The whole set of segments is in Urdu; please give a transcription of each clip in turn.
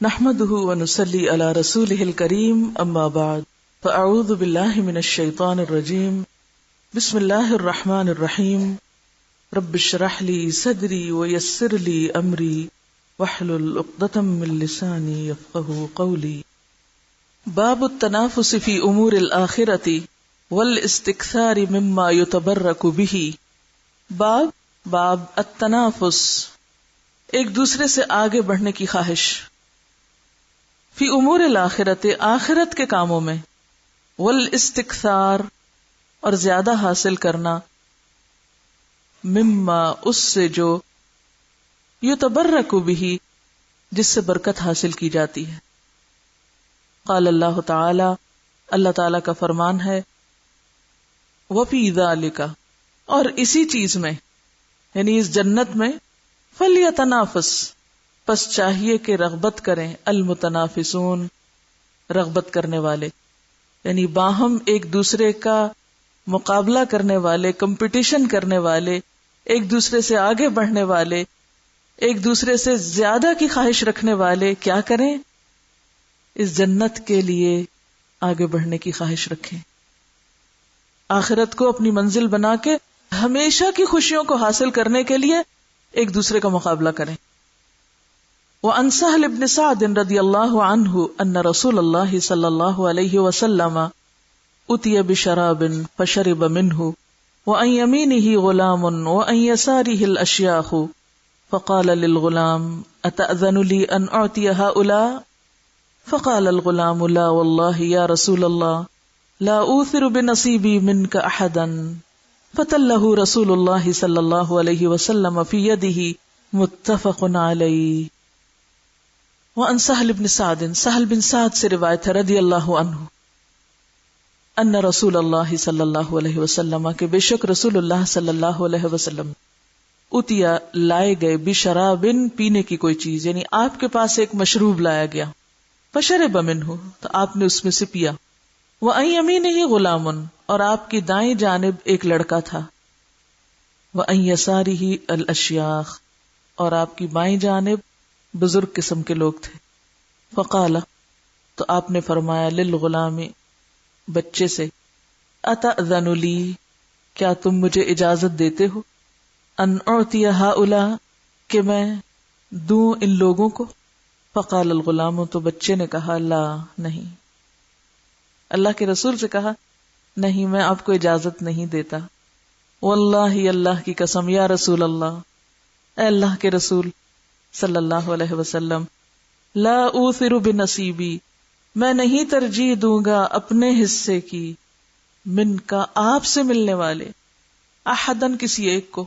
نحمده ونصلي على رسوله الكريم اما بعد فاعوذ بالله من الشيطان الرجيم بسم الله الرحمن الرحيم رب اشرح لي صدري ويسر لي امري واحلل عقدة من لساني يفقهوا قولي. باب التنافس في امور الاخرة والاستكثار مما يتبرك به. باب التنافس، ایک دوسرے سے آگے بڑھنے کی خواہش. فی امور الآخرت، آخرت کے کاموں میں، والاستکثار اور زیادہ حاصل کرنا، مما اس سے جو، یتبرک بہ جس سے برکت حاصل کی جاتی ہے. قال اللہ تعالی، اللہ تعالی کا فرمان ہے، وفی ذالک، اور اسی چیز میں یعنی اس جنت میں، فلیتنافس پس چاہیے کہ رغبت کریں، المتنافسون رغبت کرنے والے، یعنی باہم ایک دوسرے کا مقابلہ کرنے والے، کمپٹیشن کرنے والے، ایک دوسرے سے آگے بڑھنے والے، ایک دوسرے سے زیادہ کی خواہش رکھنے والے کیا کریں؟ اس جنت کے لیے آگے بڑھنے کی خواہش رکھیں، آخرت کو اپنی منزل بنا کے ہمیشہ کی خوشیوں کو حاصل کرنے کے لیے ایک دوسرے کا مقابلہ کریں. وعن سہل بن سعد رضی اللہ عنہ ان رسول اللہ صلی اللہ علیہ وسلم اتي بشراب فشرب منه وعن يمينه غلام وعن يساره الاشياخ فقال للغلام اتأذن لي ان اعطي هؤلاء؟ فقال الغلام لا والله يا رسول الله لا اوثر بنصيبي منك احدا. فتله رسول الله صلی اللہ علیہ وسلم في يده متفق علیہ. وعن سہل بن سعد، سہل بن سعد سے روایت ہے رضی اللہ عنہ، ان رسول اللہ صلی اللہ علیہ وسلم کہ بے شک رسول اللہ صلی اللہ علیہ وسلم اتیا لائے گئے، بشرابن پینے کی کوئی چیز، یعنی آپ کے پاس ایک مشروب لایا گیا، فشرب منہ تو آپ نے اس میں سے پیا، وعن یمینہ غلام اور آپ کی دائیں جانب ایک لڑکا تھا، وعن یسارہ الاشیاخ اور آپ کی بائیں جانب بزرگ قسم کے لوگ تھے. فقال تو آپ نے فرمایا، للغلام بچے سے، اتأذن لی کیا تم مجھے اجازت دیتے ہو، ان اعطی ہؤلاء کہ میں دوں ان لوگوں کو؟ فقال الغلام تو بچے نے کہا، لا نہیں، اللہ کے رسول سے کہا نہیں میں آپ کو اجازت نہیں دیتا. واللہ اللہ کی قسم، یا رسول اللہ اے اللہ کے رسول صلی اللہ علیہ وسلم، لا اوثر بنصیبی میں نہیں ترجیح دوں گا اپنے حصے کی، من کا آپ سے ملنے والے، احدن کسی ایک کو.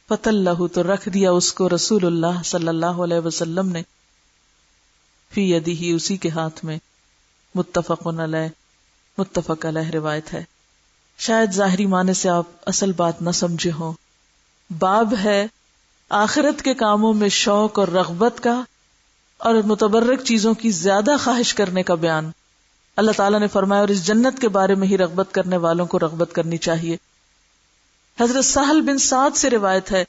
فتلہ تو رکھ دیا اس کو رسول اللہ صلی اللہ علیہ وسلم نے، فی یدہ اسی کے ہاتھ میں، متفق علیہ، متفق علیہ روایت ہے. شاید ظاہری معنی سے آپ اصل بات نہ سمجھے ہوں. باب ہے آخرت کے کاموں میں شوق اور رغبت کا اور متبرک چیزوں کی زیادہ خواہش کرنے کا بیان. اللہ تعالیٰ نے فرمایا اور اس جنت کے بارے میں ہی رغبت کرنے والوں کو رغبت کرنی چاہیے. حضرت سہل بن سعد سے روایت ہے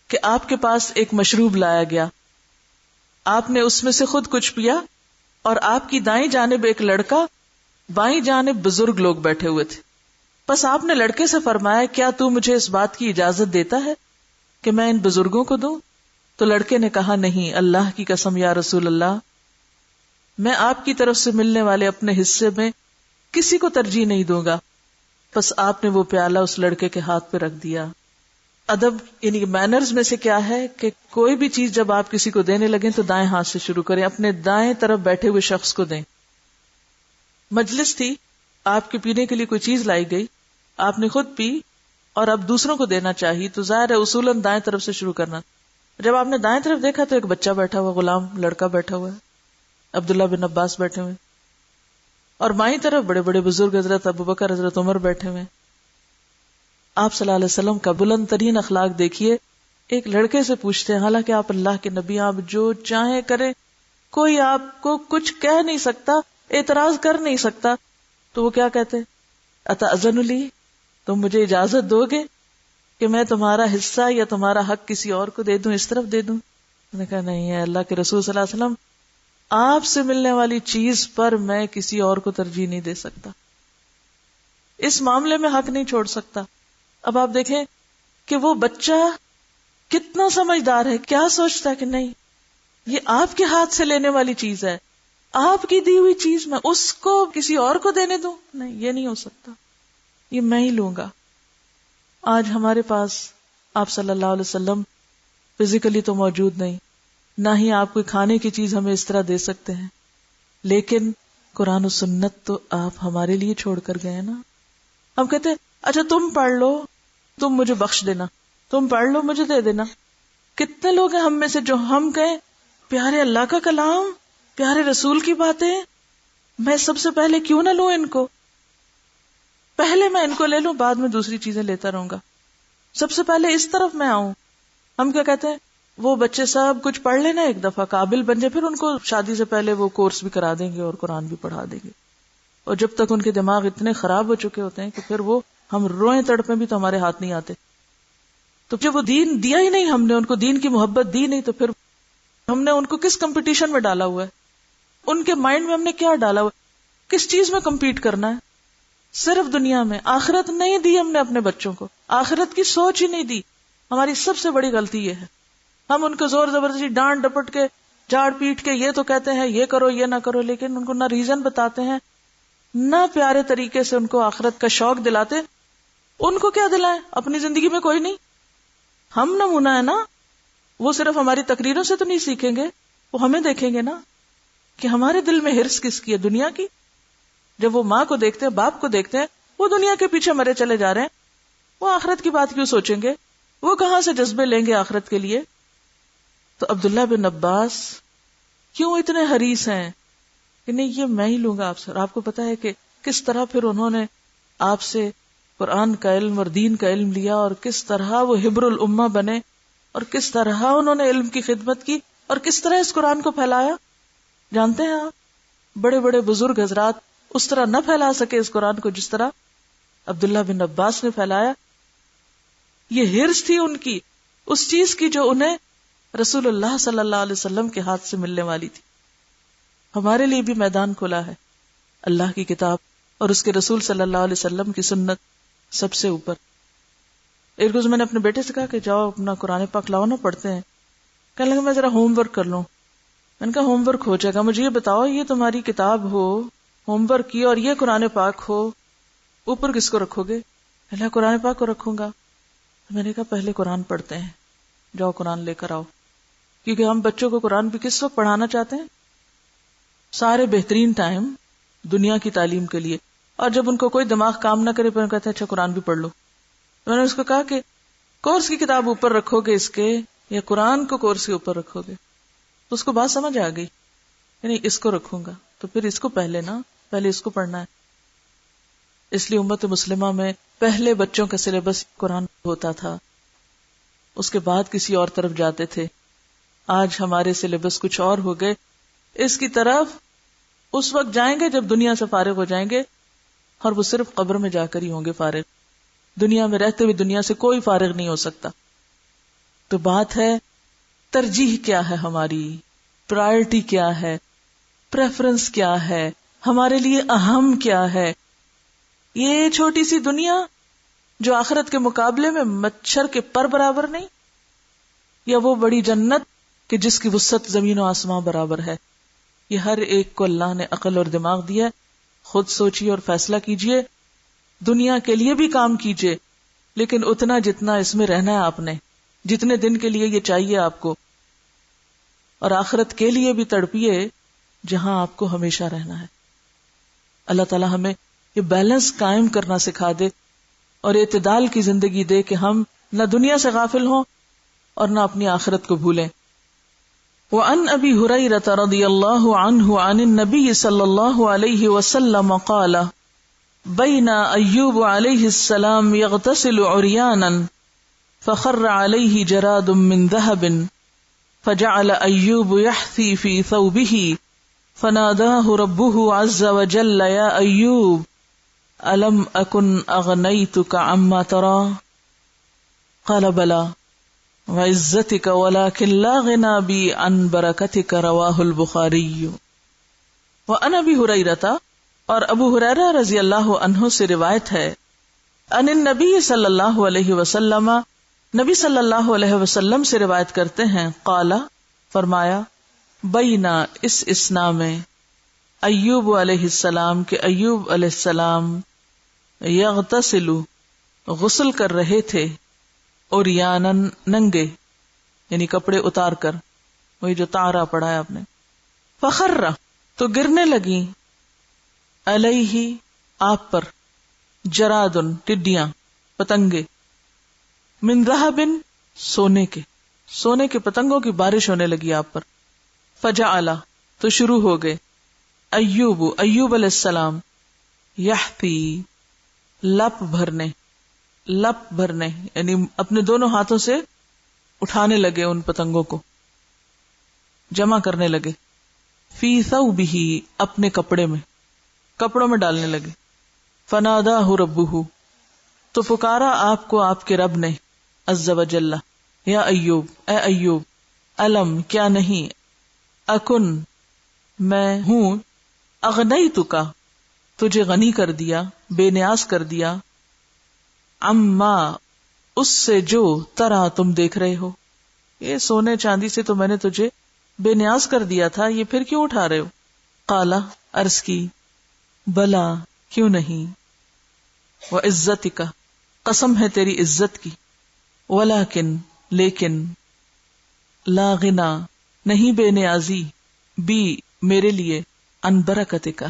کہ آپ کے پاس ایک مشروب لایا گیا، آپ نے اس میں سے خود کچھ پیا اور آپ کی دائیں جانب ایک لڑکا، بائیں جانب بزرگ لوگ بیٹھے ہوئے تھے. بس آپ نے لڑکے سے فرمایا، کیا تو مجھے اس بات کی اجازت دیتا ہے کہ میں ان بزرگوں کو دوں؟ تو لڑکے نے کہا، نہیں اللہ کی قسم یا رسول اللہ میں آپ کی طرف سے ملنے والے اپنے حصے میں کسی کو ترجیح نہیں دوں گا. بس آپ نے وہ پیالہ اس لڑکے کے ہاتھ پہ رکھ دیا. ادب یعنی مینرز میں سے کیا ہے کہ کوئی بھی چیز جب آپ کسی کو دینے لگیں تو دائیں ہاتھ سے شروع کریں، اپنے دائیں طرف بیٹھے ہوئے شخص کو دیں. مجلس تھی، آپ کے پینے کے لیے کوئی چیز لائی گئی، آپ نے خود پی اور اب دوسروں کو دینا چاہیے تو ظاہر ہے اصولاً دائیں طرف سے شروع کرنا. جب آپ نے دائیں طرف دیکھا تو ایک بچہ بیٹھا ہوا، غلام لڑکا بیٹھا ہوا ہے، عبداللہ بن عباس بیٹھے ہوئے، اور بائیں طرف بڑے بڑے بزرگ حضرت ابوبکر، حضرت عمر بیٹھے ہوئے. آپ صلی اللہ علیہ وسلم کا بلند ترین اخلاق دیکھیے، ایک لڑکے سے پوچھتے ہیں، حالانکہ آپ اللہ کے نبی، آپ جو چاہیں کریں، کوئی آپ کو کچھ کہہ نہیں سکتا، اعتراض کر نہیں سکتا، تو وہ کیا کہتے ہیں، اتأذن لی تم مجھے اجازت دو گے کہ میں تمہارا حصہ یا تمہارا حق کسی اور کو دے دوں، اس طرف دے دوں؟ نے کہا نہیں ہے، اللہ کے رسول صلی اللہ علیہ وسلم آپ سے ملنے والی چیز پر میں کسی اور کو ترجیح نہیں دے سکتا، اس معاملے میں حق نہیں چھوڑ سکتا. اب آپ دیکھیں کہ وہ بچہ کتنا سمجھدار ہے، کیا سوچتا ہے کہ نہیں یہ آپ کے ہاتھ سے لینے والی چیز ہے، آپ کی دی ہوئی چیز میں اس کو کسی اور کو دینے دوں، نہیں یہ نہیں ہو سکتا، یہ میں ہی لوں گا. آج ہمارے پاس آپ صلی اللہ علیہ وسلم فزیکلی تو موجود نہیں، نہ ہی آپ کوئی کھانے کی چیز ہمیں اس طرح دے سکتے ہیں، لیکن قرآن و سنت تو آپ ہمارے لیے چھوڑ کر گئے نا. ہم کہتے ہیں اچھا تم پڑھ لو، تم مجھے بخش دینا، تم پڑھ لو مجھے دے دینا. کتنے لوگ ہیں ہم میں سے جو ہم کہیں پیارے اللہ کا کلام، پیارے رسول کی باتیں، میں سب سے پہلے کیوں نہ لوں ان کو، پہلے میں ان کو لے لوں، بعد میں دوسری چیزیں لیتا رہوں گا، سب سے پہلے اس طرف میں آؤں. ہم کیا کہتے ہیں وہ بچے سب کچھ پڑھ لینا ایک دفعہ قابل بن جائے، پھر ان کو شادی سے پہلے وہ کورس بھی کرا دیں گے اور قرآن بھی پڑھا دیں گے، اور جب تک ان کے دماغ اتنے خراب ہو چکے ہوتے ہیں کہ پھر وہ ہم روئیں تڑپیں بھی تو ہمارے ہاتھ نہیں آتے. تو جب وہ دین دیا ہی نہیں، ہم نے ان کو دین کی محبت دی نہیں، تو پھر ہم نے ان کو کس کمپٹیشن میں ڈالا ہوا ہے، ان کے مائنڈ میں ہم نے کیا ڈالا ہوا ہے، کس چیز میں کمپیٹ کرنا ہے، صرف دنیا میں. آخرت نہیں دی ہم نے اپنے بچوں کو، آخرت کی سوچ ہی نہیں دی. ہماری سب سے بڑی غلطی یہ ہے، ہم ان کو زور زبردستی ڈانٹ ڈپٹ کے جاڑ پیٹ کے یہ تو کہتے ہیں یہ کرو یہ نہ کرو، لیکن ان کو نہ ریزن بتاتے ہیں، نہ پیارے طریقے سے ان کو آخرت کا شوق دلاتے. ان کو کیا دلائیں، اپنی زندگی میں کوئی نہیں. ہم نمونہ ہے نا، وہ صرف ہماری تقریروں سے تو نہیں سیکھیں گے، وہ ہمیں دیکھیں گے نا کہ ہمارے دل میں ہرس کس کی ہے، دنیا کی. جب وہ ماں کو دیکھتے ہیں، باپ کو دیکھتے ہیں، وہ دنیا کے پیچھے مرے چلے جا رہے ہیں، وہ آخرت کی بات کیوں سوچیں گے، وہ کہاں سے جذبے لیں گے آخرت کے لیے. تو عبداللہ بن عباس کیوں اتنے حریص ہیں کہ نہیں یہ میں ہی لوں گا آپ سے. اور آپ کو پتا ہے کہ کس طرح پھر انہوں نے آپ سے قرآن کا علم اور دین کا علم لیا، اور کس طرح وہ حبر الامہ بنے، اور کس طرح انہوں نے علم کی خدمت کی، اور کس طرح اس قرآن کو پھیلایا. جانتے ہیں آپ بڑے بڑے بزرگ حضرات اس طرح نہ پھیلا سکے اس قرآن کو جس طرح عبداللہ بن عباس نے پھیلایا. یہ ہرس تھی ان کی اس چیز کی جو انہیں رسول اللہ صلی اللہ علیہ وسلم کے ہاتھ سے ملنے والی تھی. ہمارے لیے بھی میدان کھلا ہے، اللہ کی کتاب اور اس کے رسول صلی اللہ علیہ وسلم کی سنت سب سے اوپر. ایک روز میں نے اپنے بیٹے سے کہا کہ جاؤ اپنا قرآن پاک لاؤ نا پڑھتے ہیں. کہنے لگا میں ذرا ہوم ورک کر لوں. میں نے کہا ہوم ورک ہو جائے گا، مجھے یہ بتاؤ یہ تمہاری کتاب ہو ہوم ورک کی اور یہ قرآن پاک ہو، اوپر کس کو رکھو گے؟ اللہ قرآن پاک کو رکھوں گا. میں نے کہا پہلے قرآن پڑھتے ہیں، جاؤ قرآن لے کر آؤ. کیونکہ ہم بچوں کو قرآن بھی کس وقت پڑھانا چاہتے ہیں؟ سارے بہترین ٹائم دنیا کی تعلیم کے لیے. اور جب ان کو کوئی دماغ کام نہ کرے پھر کہتے ہیں اچھا قرآن بھی پڑھ لو. میں نے اس کو کہا کہ کورس کی کتاب اوپر رکھو گے اس کے یا قرآن کو کورس کے اوپر رکھو گے؟ تو اس کو بات سمجھ آ گئی، یعنی اس کو رکھوں گا تو پھر اس کو پہلے اس کو پڑھنا ہے. اس لیے امت مسلمہ میں پہلے بچوں کا سلیبس قرآن ہوتا تھا، اس کے بعد کسی اور طرف جاتے تھے. آج ہمارے سلیبس کچھ اور ہو گئے. اس کی طرف اس وقت جائیں گے جب دنیا سے فارغ ہو جائیں گے، اور وہ صرف قبر میں جا کر ہی ہوں گے فارغ. دنیا میں رہتے ہوئے دنیا سے کوئی فارغ نہیں ہو سکتا. تو بات ہے ترجیح کیا ہے، ہماری پرائرٹی کیا ہے، پریفرنس کیا ہے، ہمارے لیے اہم کیا ہے. یہ چھوٹی سی دنیا جو آخرت کے مقابلے میں مچھر کے پر برابر نہیں، یا وہ بڑی جنت کہ جس کی وسعت زمین و آسمان برابر ہے. یہ ہر ایک کو اللہ نے عقل اور دماغ دیا ہے. خود سوچیے اور فیصلہ کیجیے. دنیا کے لیے بھی کام کیجیے، لیکن اتنا جتنا اس میں رہنا ہے آپ نے، جتنے دن کے لیے یہ چاہیے آپ کو. اور آخرت کے لیے بھی تڑپیے جہاں آپ کو ہمیشہ رہنا ہے. اللہ تعالی ہمیں یہ بیلنس قائم کرنا سکھا دے اور اعتدال کی زندگی دے کہ ہم نہ دنیا سے غافل ہوں اور نہ اپنی آخرت کو بھولیں. وعن ابی ہریرہ رضی اللہ عنہ عن النبی صلی اللہ علیہ وسلم قال بین ایوب علیہ السلام یغتسل عریانا فخر علیہ جراد من ذہب فجعل ایوب یحثی فی ثوبہ فناداہ ربہ عز وجل یا ایوب الم اکن اغنیتک عما تری قال بلی وعزتک ولکن لا غنی بی عن برکتک رواہ البخاری. وعن ابی ہریرہ، اور ابو ہریرہ رضی اللہ عنہ سے روایت ہے، ان النبی صلی اللہ علیہ وسلم، نبی صلی اللہ علیہ وسلم سے روایت کرتے ہیں، قال، فرمایا، بینا، اس اسنا میں، ایوب علیہ السلام کہ ایوب علیہ السلام یغتسل، غسل کر رہے تھے، عریانن، ننگے، یعنی کپڑے اتار کر، وہی جو تارا پڑھا ہے آپ نے، فخر، تو گرنے لگی، علیہ، آپ پر، جرادن، ٹڈیاں، پتنگے، من ذہب، سونے کے پتنگوں کی بارش ہونے لگی آپ پر، فجعل، تو شروع ہو گئے، ایوب علیہ السلام، یحفی، لپ بھرنے یعنی اپنے دونوں ہاتھوں سے اٹھانے لگے ان پتنگوں کو، جمع کرنے لگے، فی ثوبہ، اپنے کپڑوں میں ڈالنے لگے، فناداہ ربہ، تو پکارا آپ کو آپ کے رب نے، عز وجل، یا ایوب، اے ایوب، الم، کیا نہیں، اکن، میں ہوں، اغنیتک، تجھے غنی کر دیا، بے نیاز کر دیا، عما، اس سے جو، ترا، تم دیکھ رہے ہو، یہ سونے چاندی سے تو میں نے تجھے بے نیاز کر دیا تھا، یہ پھر کیوں اٹھا رہے ہو؟ قال، عرض کی، بلا، کیوں نہیں، وعزتک، قسم ہے تیری عزت کی، ولیکن، لیکن، لا غنا، نہیں بے نیازی، بی، میرے لیے، عن برکتک،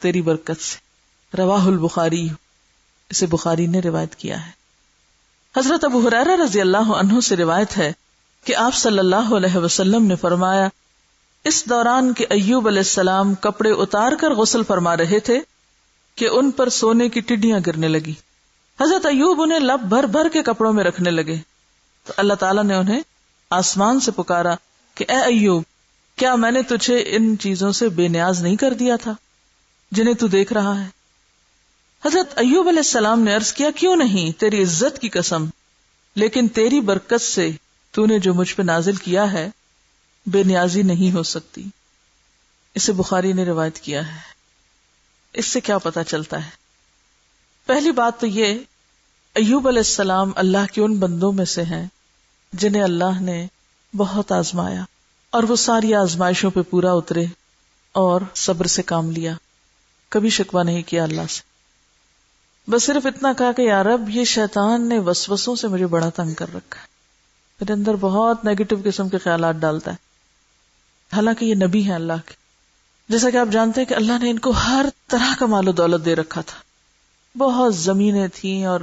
تیری برکت سے، رواہ البخاری، اسے بخاری نے روایت کیا ہے۔ حضرت ابو ہریرہ رضی اللہ عنہ سے روایت ہے کہ آپ صلی اللہ علیہ وسلم نے فرمایا، اس دوران کہ ایوب علیہ السلام کپڑے اتار کر غسل فرما رہے تھے کہ ان پر سونے کی ٹڈیاں گرنے لگی۔ حضرت ایوب انہیں لپ بھر بھر کے کپڑوں میں رکھنے لگے، تو اللہ تعالیٰ نے انہیں آسمان سے پکارا کہ اے ایوب، کیا میں نے تجھے ان چیزوں سے بے نیاز نہیں کر دیا تھا جنہیں تو دیکھ رہا ہے؟ حضرت ایوب علیہ السلام نے عرض کیا، کیوں نہیں، تیری عزت کی قسم، لیکن تیری برکت سے تو نے جو مجھ پہ نازل کیا ہے، بے نیازی نہیں ہو سکتی۔ اسے بخاری نے روایت کیا ہے۔ اس سے کیا پتا چلتا ہے؟ پہلی بات تو یہ، ایوب علیہ السلام اللہ کے ان بندوں میں سے ہیں جنہیں اللہ نے بہت آزمایا، اور وہ ساری آزمائشوں پہ پورا اترے اور صبر سے کام لیا، کبھی شکوہ نہیں کیا اللہ سے، بس صرف اتنا کہا کہ یا رب، یہ شیطان نے وسوسوں سے مجھے بڑا تنگ کر رکھا ہے، میرے اندر بہت نیگیٹو قسم کے خیالات ڈالتا ہے۔ حالانکہ یہ نبی ہیں اللہ کے، جیسا کہ آپ جانتے ہیں کہ اللہ نے ان کو ہر طرح کا مال و دولت دے رکھا تھا، بہت زمینیں تھیں اور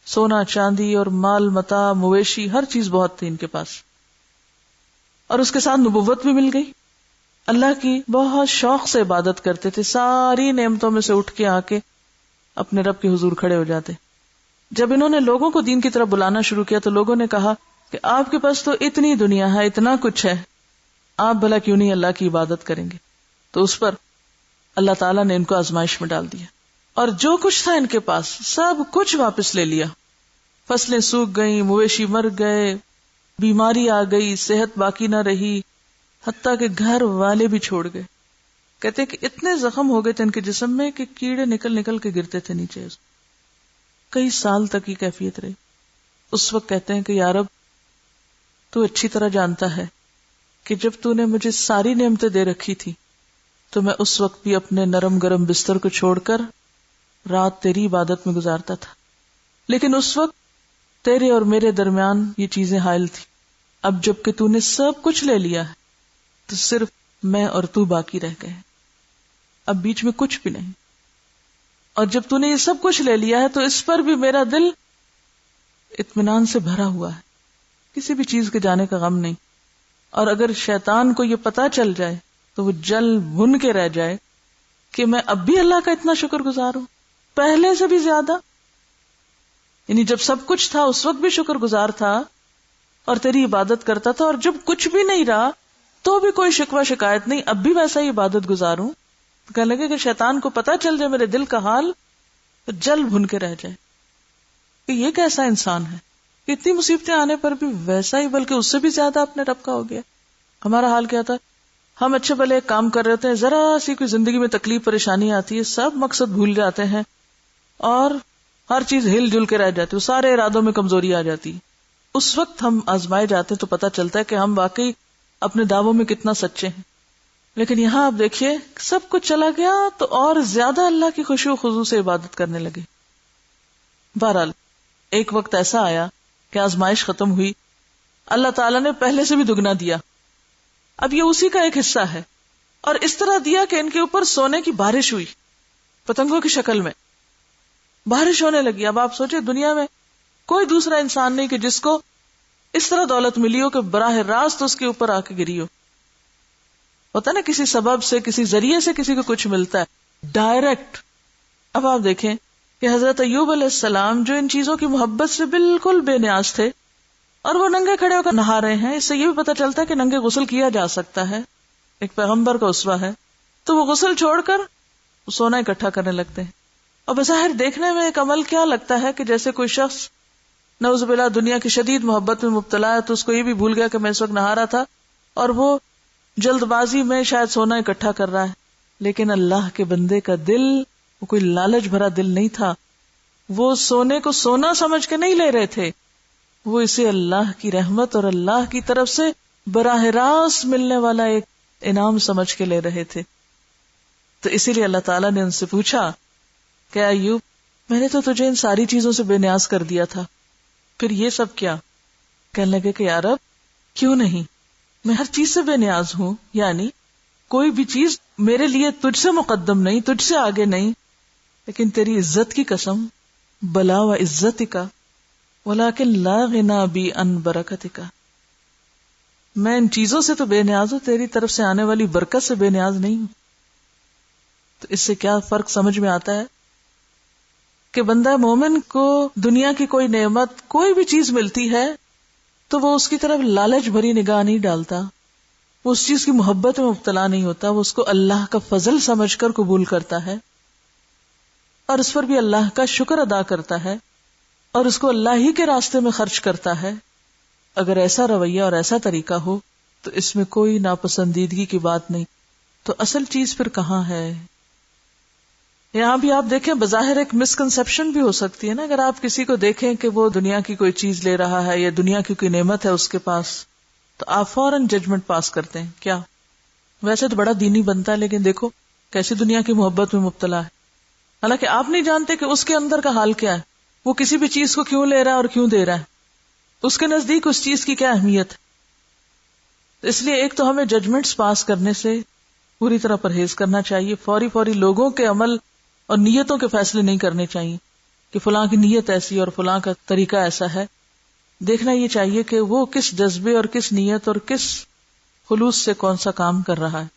سونا چاندی اور مال متاع، مویشی، ہر چیز بہت تھی ان کے پاس، اور اس کے ساتھ نبوت بھی مل گئی۔ اللہ کی بہت شوق سے عبادت کرتے تھے، ساری نعمتوں میں سے اٹھ کے آ کے اپنے رب کے حضور کھڑے ہو جاتے۔ جب انہوں نے لوگوں کو دین کی طرف بلانا شروع کیا تو لوگوں نے کہا کہ آپ کے پاس تو اتنی دنیا ہے، اتنا کچھ ہے، آپ بھلا کیوں نہیں اللہ کی عبادت کریں گے؟ تو اس پر اللہ تعالیٰ نے ان کو آزمائش میں ڈال دیا، اور جو کچھ تھا ان کے پاس سب کچھ واپس لے لیا، فصلیں سوکھ گئیں، مویشی مر گئے، بیماری آ گئی، صحت باقی نہ رہی، حتیٰ کہ گھر والے بھی چھوڑ گئے۔ کہتے کہ اتنے زخم ہو گئے تھے ان کے جسم میں کہ کیڑے نکل نکل کے گرتے تھے نیچے، کئی سال تک یہ کیفیت رہی۔ اس وقت کہتے ہیں کہ یا رب، تو اچھی طرح جانتا ہے کہ جب تو نے مجھے ساری نعمتیں دے رکھی تھی تو میں اس وقت بھی اپنے نرم گرم بستر کو چھوڑ کر رات تیری عبادت میں گزارتا تھا، لیکن اس وقت تیرے اور میرے درمیان یہ چیزیں حائل تھی، اب جب کہ تو نے سب کچھ لے لیا ہے تو صرف میں اور تو باقی رہ گئے، اب بیچ میں کچھ بھی نہیں، اور جب تو نے یہ سب کچھ لے لیا ہے تو اس پر بھی میرا دل اطمینان سے بھرا ہوا ہے، کسی بھی چیز کے جانے کا غم نہیں۔ اور اگر شیطان کو یہ پتا چل جائے تو وہ جل بھن کے رہ جائے کہ میں اب بھی اللہ کا اتنا شکر گزار ہوں، پہلے سے بھی زیادہ، یعنی جب سب کچھ تھا اس وقت بھی شکر گزار تھا اور تیری عبادت کرتا تھا، اور جب کچھ بھی نہیں رہا تو بھی کوئی شکوہ شکایت نہیں، اب بھی ویسا ہی عبادت گزار ہوں۔ تو کہنے لگے کہ شیطان کو پتا چل جائے میرے دل کا حال تو جل بھن کے رہ جائے کہ یہ کیسا انسان ہے، اتنی مصیبتیں آنے پر بھی ویسا ہی بلکہ اس سے بھی زیادہ اپنے رب کا ہو گیا۔ ہمارا حال کیا تھا؟ ہم اچھے بھلے ایک کام کر رہے ہوتے ہیں، ذرا سی کوئی زندگی میں تکلیف پریشانی آتی ہے، سب مقصد بھول جاتے ہیں اور ہر چیز ہل جل کے رہ جاتی ہے، سارے ارادوں میں کمزوری آ جاتی ہے. اس وقت ہم آزمائے جاتے ہیں تو پتہ چلتا ہے کہ ہم واقعی اپنے دعووں میں کتنا سچے ہیں. لیکن یہاں آپ دیکھیے سب کچھ چلا گیا تو اور زیادہ اللہ کی خشوع و خضوع سے عبادت کرنے لگے. بہرحال ایک وقت ایسا آیا کہ آزمائش ختم ہوئی، اللہ تعالیٰ نے پہلے سے بھی دگنا دیا. اب یہ اسی کا ایک حصہ ہے، اور اس طرح دیا کہ ان کے اوپر سونے کی بارش ہوئی، پتنگوں کی شکل میں بارش ہونے لگی. اب آپ سوچیں دنیا میں کوئی دوسرا انسان نہیں کہ جس کو اس طرح دولت ملی ہو کہ براہ راست اس کے اوپر آ کے گری ہو. ہوتا نا کسی سبب سے، کسی ذریعے سے کسی کو کچھ ملتا ہے ڈائریکٹ. اب آپ دیکھیں کہ حضرت ایوب علیہ السلام جو ان چیزوں کی محبت سے بالکل بے نیاز تھے، اور وہ ننگے کھڑے ہو کر نہا رہے ہیں. اس سے یہ بھی پتہ چلتا ہے کہ ننگے غسل کیا جا سکتا ہے، ایک پیغمبر کا اسوہ ہے. تو وہ غسل چھوڑ کر سونا اکٹھا کرنے لگتے ہیں. اور بظاہر دیکھنے میں ایک عمل کیا لگتا ہے کہ جیسے کوئی شخص نعوذ باللہ دنیا کی شدید محبت میں مبتلا ہے، تو اس کو یہ بھی بھول گیا کہ میں اس وقت نہا رہا تھا، اور وہ جلد بازی میں شاید سونا اکٹھا کر رہا ہے. لیکن اللہ کے بندے کا دل وہ کوئی لالچ بھرا دل نہیں تھا. وہ سونے کو سونا سمجھ کے نہیں لے رہے تھے، وہ اسے اللہ کی رحمت اور اللہ کی طرف سے براہ راست ملنے والا ایک انعام سمجھ کے لے رہے تھے. تو اسی لیے اللہ تعالیٰ نے ان سے پوچھا کہ ایوب، میں نے تو تجھے ان ساری چیزوں سے بے نیاز کر دیا تھا، پھر یہ سب کیا؟ کہنے لگے کہ یا رب کیوں نہیں، میں ہر چیز سے بے نیاز ہوں، یعنی کوئی بھی چیز میرے لیے تجھ سے مقدم نہیں، تجھ سے آگے نہیں. لیکن تیری عزت کی قسم، بلا و عزتک ولیکن لا غنا بی عن برکتک، میں ان چیزوں سے تو بے نیاز ہوں، تیری طرف سے آنے والی برکت سے بے نیاز نہیں ہوں. تو اس سے کیا فرق سمجھ میں آتا ہے کہ بندہ مومن کو دنیا کی کوئی نعمت، کوئی بھی چیز ملتی ہے تو وہ اس کی طرف لالچ بھری نگاہ نہیں ڈالتا، وہ اس چیز کی محبت میں مبتلا نہیں ہوتا، وہ اس کو اللہ کا فضل سمجھ کر قبول کرتا ہے اور اس پر بھی اللہ کا شکر ادا کرتا ہے اور اس کو اللہ ہی کے راستے میں خرچ کرتا ہے. اگر ایسا رویہ اور ایسا طریقہ ہو تو اس میں کوئی ناپسندیدگی کی بات نہیں. تو اصل چیز پھر کہاں ہے؟ یہاں بھی آپ دیکھیں بظاہر ایک مسکنسپشن بھی ہو سکتی ہے نا. اگر آپ کسی کو دیکھیں کہ وہ دنیا کی کوئی چیز لے رہا ہے یا دنیا کی کوئی نعمت ہے اس کے پاس، تو آپ فوراً ججمنٹ پاس کرتے ہیں. کیا ویسے تو بڑا دینی بنتا ہے لیکن دیکھو کیسی دنیا کی محبت میں مبتلا ہے. حالانکہ آپ نہیں جانتے کہ اس کے اندر کا حال کیا ہے، وہ کسی بھی چیز کو کیوں لے رہا ہے اور کیوں دے رہا ہے، اس کے نزدیک اس چیز کی کیا اہمیت ہے. اس لیے ایک تو ہمیں ججمنٹس پاس کرنے سے پوری طرح پرہیز کرنا چاہیے. فوری لوگوں کے عمل اور نیتوں کے فیصلے نہیں کرنے چاہیے کہ فلاں کی نیت ایسی اور فلاں کا طریقہ ایسا ہے. دیکھنا یہ چاہیے کہ وہ کس جذبے اور کس نیت اور کس خلوص سے کون سا کام کر رہا ہے.